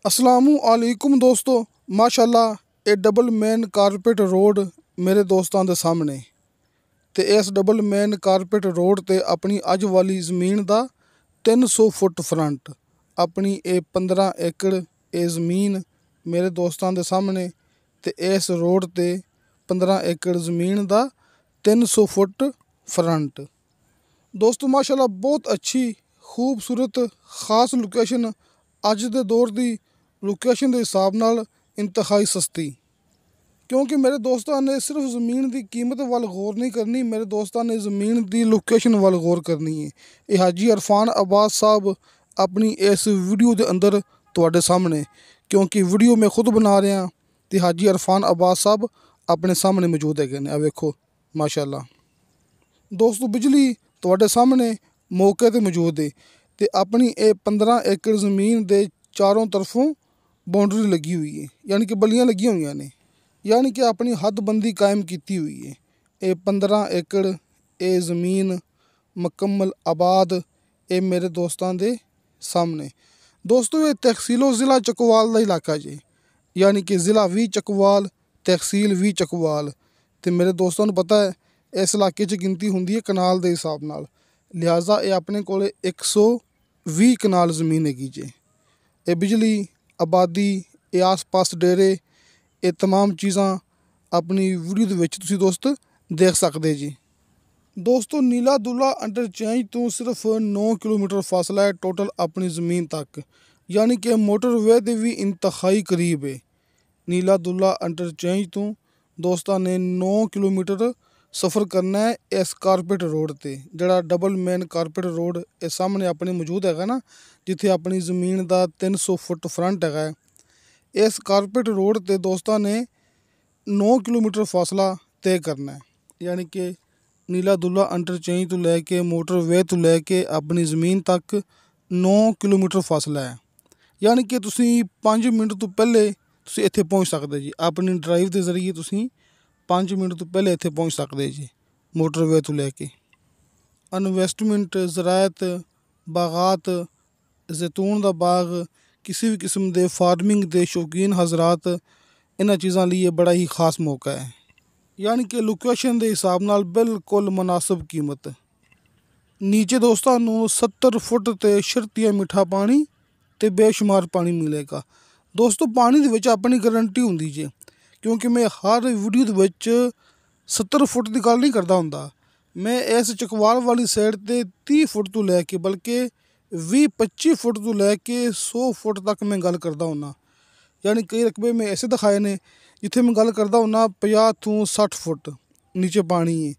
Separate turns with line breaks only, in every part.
अस्सलामुअलैकुम दोस्तों, माशाअल्लाह ये डबल मेन कारपेट रोड मेरे दोस्तों के सामने ते इस डबल मेन कारपेट रोड ते अपनी अज वाली ज़मीन का 300 फुट फ्रंट अपनी ये 15 एकड़ ये ज़मीन मेरे दोस्तों के सामने ते इस रोड ते 15 एकड़ ज़मीन का 300 फुट फ्रंट। दोस्तों माशाअल्लाह बहुत अच्छी खूबसूरत खास लोकेशन अज दे दौर की लोकेशन के हिसाब नाल इंतहाई सस्ती, क्योंकि मेरे दोस्तों ने सिर्फ ज़मीन की कीमत वाल गौर नहीं करनी, मेरे दोस्तों ने ज़मीन की लोकेशन वाल गौर करनी है। ये हाजी इरफान अब्बास साहब अपनी इस वीडियो के अंदर तुहाडे सामने, क्योंकि वीडियो मैं खुद बना रहा तो हाजी इरफान अब्बास साहब अपने सामने मौजूद है। वेखो माशाअल्लाह दोस्तों, बिजली तुहाडे सामने मौके ते मौजूद है ते अपनी ये 15 एकड़ ज़मीन के चारों तरफों बाउंड्री लगी हुई है, यानी कि बलियाँ लगी हुई ने, यानी कि अपनी हदबंदी कायम की हुई है। ये 15 एकड़ ये ज़मीन मुकम्मल आबाद ये मेरे दोस्तों के सामने। दोस्तों ये तहसीलो ज़िला चकवाल का इलाका जे, यानी कि ज़िला भी चकवाल तहसील भी चकवाल। तो मेरे दोस्तों को पता है इस इलाके गिनती होंगी है कनाल के हिसाब नाल, लिहाजा ये अपने को 120 कनाल ज़मीन हैगी जे। ये बिजली आबादी ये आस पास डेरे ये तमाम चीज़ां अपनी वीडियो तुसी दोस्त देख सकते जी। दोस्तों नीला दुला इंटरचेंज तो सिर्फ 9 किलोमीटर फासला है टोटल अपनी ज़मीन तक, यानी कि मोटरवे के भी इंतहाई करीब है। नीला दुला इंटरचेंज तो दोस्तों ने 9 किलोमीटर सफ़र करना है इस कारपेट रोड ते, जड़ा डबल मेन कारपेट रोड ये सामने अपने मौजूद है ना, जिथे अपनी ज़मीन का 300 फुट फ्रंट है। इस कारपेट रोड ते दोस्तों ने 9 किलोमीटर फासला तय करना है, यानी कि नीला दुला इंटरचेंज तो लैके मोटरवे तो लैके अपनी ज़मीन तक 9 किलोमीटर फासला है, यानी कि तुसी 5 मिनट तो पहले तुसी इत्थे पहुँच सकते जी। अपनी ड्राइव के जरिए तुसी 5 मिनट तो पहले इत्थे पहुँच सकते जी मोटरवे तो लैके। इन्वेस्टमेंट ज़राअत बागात जैतून का बाग किसी भी किस्म के फार्मिंग के शौकीन हजरात इन्हां चीज़ों लिए बड़ा ही खास मौका है, यानी कि लोकेशन के हिसाब नाल बिल्कुल मुनासिब कीमत। नीचे दोस्तों 70 फुट ते शर्तिया मीठा पानी ते बेशुमार पानी मिलेगा। दोस्तों पानी दे विच अपनी गारंटी होंदी जे, क्योंकि मैं हर वीडियो दे विच 70 फुट की गल नहीं करता हुंदा, मैं इस चकवाल वाली साइड ते 30 फुट तो लैके बल्कि 20-25 फुट तो लैके 100 फुट तक मैं गल करता हुन्ना। यानी कई रकबे में ऐसे दिखाए ने जिथे मैं गल करता हुन्ना 50 तो 60 फुट नीचे पानी है,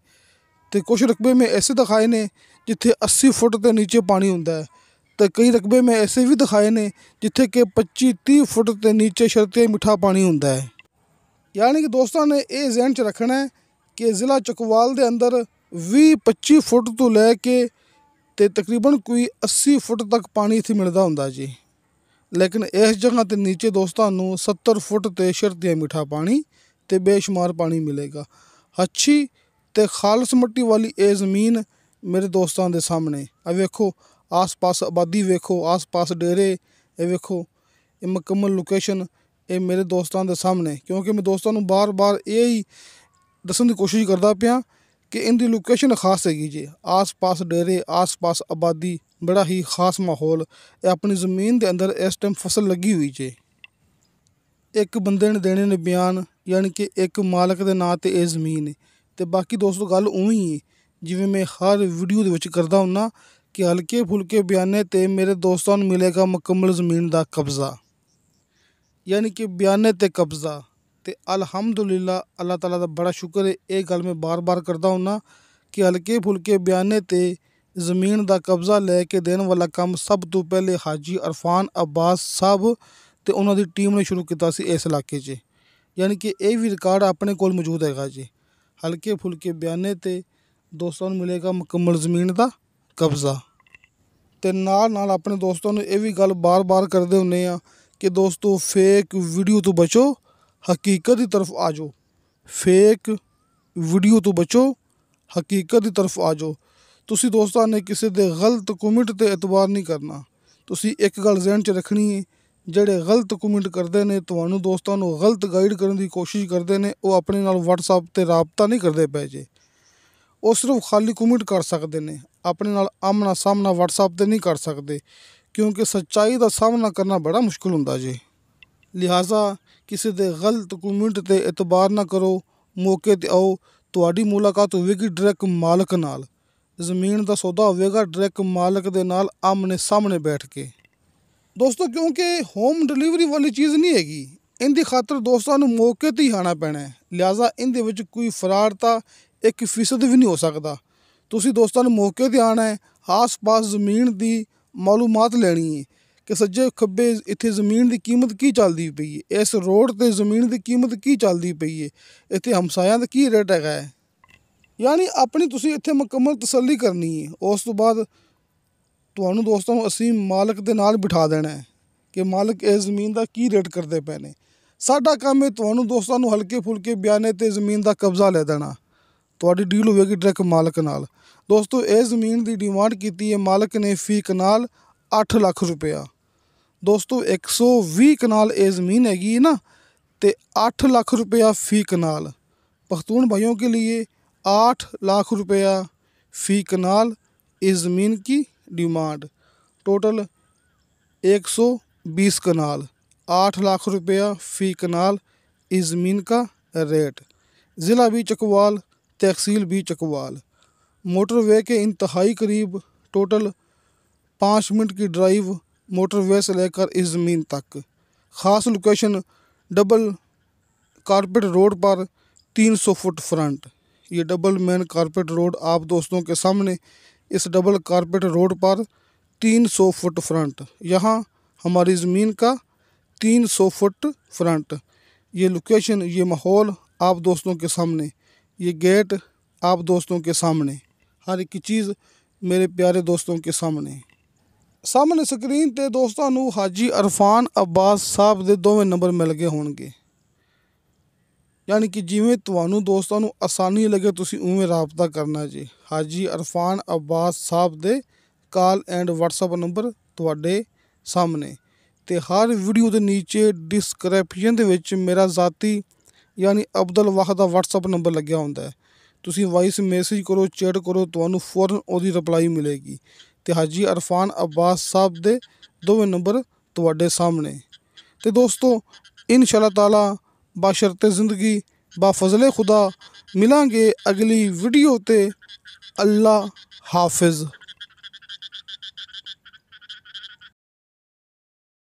तो कुछ रकबे में ऐसे दिखाए ने जिथे 80 फुट के नीचे पानी होंदा है, तो कई रकबे में ऐसे भी दिखाए ने जिथे कि 25-30 फुट के नीचे शर्तिया मीठा पानी होंदा है। यानी कि दोस्तों ने ये ज़हन च रखना है कि ज़िला चकवाल के अंदर 20-25 फुट तो लैके ते तकरीबन कोई 80 फुट तक पानी इत्थे मिलता होंदा जी, लेकिन इस जगह ते नीचे दोस्तों 70 फुट ते शर्तिया मीठा पानी ते बेशुमार पानी मिलेगा। अच्छी ते खालस मट्टी वाली ये ज़मीन मेरे दोस्तों के सामने। अब वेखो आस पास आबादी, वेखो आस पास डेरे, ये वेखो ये मुकम्मल लोकेशन ये मेरे दोस्तों के सामने। क्योंकि मैं दोस्तों को बार बार यही दसन की कोशिश करता पाया कि इनकी लोकेशन खास हैगी जी। आस पास डेरे, आस पास आबादी, बड़ा ही खास माहौल। अपनी ज़मीन के अंदर इस टाइम फसल लगी हुई जे। एक बंदे ने देने ने बयान, यानी कि एक मालक के नाँ ते ये ज़मीन है। तो बाकी दोस्तों गल उवें ही है जिवें मैं हर वीडियो दे विच करदा हुन्ना कि हल्के फुल्के बयाने ते मेरे दोस्तों को मिलेगा मुकम्मल ज़मीन का कब्ज़ा, यानी कि बयाने ते कब्ज़ा। तो अल्हम्दुलिल्लाह अल्लाह ताला दा बड़ा शुक्र है, ये गल मैं बार बार करदा हुन्ना कि हल्के फुल्के बयाने ते ज़मीन का कब्ज़ा लैके देने वाला काम सब तो पहले हाजी इरफान अब्बास साहब ते उन्हां दी टीम ने शुरू किया सी इस इलाके च। यानी कि ये भी रिकॉर्ड अपने कोल मौजूद हैगा जी। हल्के फुल्के बयाने ते दोस्तों को मिलेगा मुकम्मल ज़मीन का कब्ज़ा। ते नाल नाल अपने दोस्तों ने यह भी गल बार बार करते हुन्ने आ कि दोस्तों फेक वीडियो तो बचो, हकीकत की तरफ आ जाओ। फेक वीडियो तो बचो, हकीकत की तरफ आ जाओ। तुसी दोस्तों ने किसी के गलत कमेंट ते एतबार नहीं करना। तुसी एक गल ज़हन च रखनी है, ਜਿਹੜੇ ਗਲਤ ਕਮੈਂਟ ਕਰਦੇ ਨੇ, ਤੁਹਾਨੂੰ ਦੋਸਤਾਂ ਨੂੰ ਗਲਤ ਗਾਈਡ ਕਰਨ ਦੀ ਕੋਸ਼ਿਸ਼ ਕਰਦੇ ਨੇ, ਉਹ ਆਪਣੇ ਨਾਲ WhatsApp 'ਤੇ ਰਾਬਤਾ ਨਹੀਂ ਕਰਦੇ ਪਏ ਜੇ। ਉਹ ਸਿਰਫ ਖਾਲੀ ਕਮੈਂਟ ਕਰ ਸਕਦੇ ਨੇ, ਆਪਣੇ ਨਾਲ ਆਮਣਾ ਸਾਹਮਣਾ WhatsApp 'ਤੇ ਨਹੀਂ ਕਰ ਸਕਦੇ, ਕਿਉਂਕਿ ਸੱਚਾਈ ਦਾ ਸਾਹਮਣਾ ਕਰਨਾ ਬੜਾ ਮੁਸ਼ਕਿਲ ਹੁੰਦਾ ਜੇ। ਲਿਹਾਜ਼ਾ ਕਿਸੇ ਦੇ ਗਲਤ ਕਮੈਂਟ 'ਤੇ ਇਤਬਾਰ ਨਾ ਕਰੋ। ਮੌਕੇ 'ਤੇ ਆਓ, ਤੁਹਾਡੀ ਮੁਲਾਕਾਤ ਹੋਵੇਗੀ ਡਾਇਰੈਕਟ ਮਾਲਕ ਨਾਲ। ਜ਼ਮੀਨ ਦਾ ਸੌਦਾ ਹੋਵੇਗਾ ਡਾਇਰੈਕਟ ਮਾਲਕ ਦੇ ਨਾਲ ਆਮਣੇ ਸਾਹਮਣੇ ਬੈਠ ਕੇ। ਦੋਸਤੋ, ਕਿਉਂਕਿ ਹੋਮ ਡਿਲੀਵਰੀ ਵਾਲੀ ਚੀਜ਼ ਨਹੀਂ ਹੈਗੀ, ਇਹਦੀ ਖਾਤਰ ਦੋਸਤਾਂ ਨੂੰ ਮੌਕੇ 'ਤੇ ਹੀ ਆਉਣਾ ਪੈਣਾ ਹੈ। ਲਿਹਾਜ਼ਾ ਇਹਦੇ ਵਿੱਚ ਕੋਈ ਫਰਾਡ ਤਾਂ 1% ਵੀ ਨਹੀਂ ਹੋ ਸਕਦਾ। ਤੁਸੀਂ ਦੋਸਤਾਂ ਨੂੰ ਮੌਕੇ 'ਤੇ ਆਉਣਾ ਹੈ, ਆਸ-ਪਾਸ ਜ਼ਮੀਨ ਦੀ ਮਾਲੂਮਾਤ ਲੈਣੀ ਹੈ ਕਿ ਸੱਜੇ ਖੱਬੇ ਇੱਥੇ ਜ਼ਮੀਨ ਦੀ ਕੀਮਤ ਕੀ ਚੱਲਦੀ ਪਈ ਹੈ, ਇਸ ਰੋਡ 'ਤੇ ਜ਼ਮੀਨ ਦੀ ਕੀਮਤ ਕੀ ਚੱਲਦੀ ਪਈ ਹੈ, ਇੱਥੇ ਹਮਸਾਇਆਂ ਦਾ ਕੀ ਰੇਟ ਹੈਗਾ ਹੈ। ਯਾਨੀ ਆਪਣੀ ਤੁਸੀਂ ਇੱਥੇ ਮੁਕੰਮਲ ਤਸੱਲੀ ਕਰਨੀ ਹੈ। ਉਸ ਤੋਂ ਬਾਅਦ ਤੁਹਾਨੂੰ ਦੋਸਤਾਂ ਨੂੰ ਅਸੀਂ ਮਾਲਕ ਦੇ ਨਾਲ ਬਿਠਾ ਦੇਣਾ ਹੈ ਕਿ ਮਾਲਕ ਇਸ ਜ਼ਮੀਨ ਦਾ ਕੀ ਰੇਟ ਕਰਦੇ ਪਏ ਨੇ। ਸਾਡਾ ਕੰਮ ਹੈ ਤੁਹਾਨੂੰ ਦੋਸਤਾਂ ਨੂੰ ਹਲਕੇ ਫੁਲਕੇ ਬਿਆਨੇ 'ਤੇ ਜ਼ਮੀਨ ਦਾ ਕਬਜ਼ਾ ਲੈ ਦੇਣਾ। ਤੁਹਾਡੀ ਡੀਲ ਹੋਵੇਗੀ ਡਾਇਰੈਕਟ ਮਾਲਕ ਨਾਲ। ਦੋਸਤੋ, ਇਹ ਜ਼ਮੀਨ ਦੀ ਡਿਮਾਂਡ ਕੀਤੀ ਹੈ ਮਾਲਕ ਨੇ ਫੀ ਕਨਾਲ 8 ਲੱਖ ਰੁਪਇਆ। ਦੋਸਤੋ, 120 ਕਨਾਲ ਇਹ ज़मीन हैगी है ना, तो 8 लाख रुपया फ़ी कनाल। पख्तून भाइयों के लिए 8 लाख रुपया फ़ी कनाल इस ज़मीन की डिमांड। टोटल 120 कनाल, 8 लाख रुपया फ़ी कनाल इस ज़मीन का रेट। ज़िला भी चकवाल, तहसील भी चकवाल। मोटरवे के इंतहाई करीब, टोटल 5 मिनट की ड्राइव मोटरवे से लेकर इस ज़मीन तक। ख़ास लोकेशन डबल कारपेट रोड पर 300 फुट फ्रंट। ये डबल मेन कारपेट रोड आप दोस्तों के सामने, इस डबल कारपेट रोड पर 300 फुट फ्रंट। यहाँ हमारी ज़मीन का 300 फुट फ्रंट। ये लोकेशन, ये माहौल आप दोस्तों के सामने, ये गेट आप दोस्तों के सामने, हर एक चीज़ मेरे प्यारे दोस्तों के सामने। सामने स्क्रीन ते दोस्तों नू हाजी अरफान अब्बास साहब दे दोवें नंबर मिल गए होणगे। यानी कि जिमें तुहानू दोस्तों नू आसानी लगे तुसी उवें राबता करना जी। हाजी अरफान अब्बास साहब they call and WhatsApp number तुहाडे सामने। ते हर वीडियो दे नीचे डिस्क्रिप्शन दे विच मेरा ज़ाती यानी अब्दुल वाहद दा WhatsApp नंबर लग्या हुंदा है। तुसी वॉइस मैसेज करो, चैट करो, तुहानू फौरन ओदी रिप्लाई मिलेगी। ते हाजी अरफान अब्बास साहब दे दोवें नंबर तुहाडे सामने। ते दोस्तों, इंशाअल्लाह ताला बाशर्ते ज़िंदगी बाफज़ले खुदा मिलांगे अगली वीडियो ते। अल्लाह हाफिज़।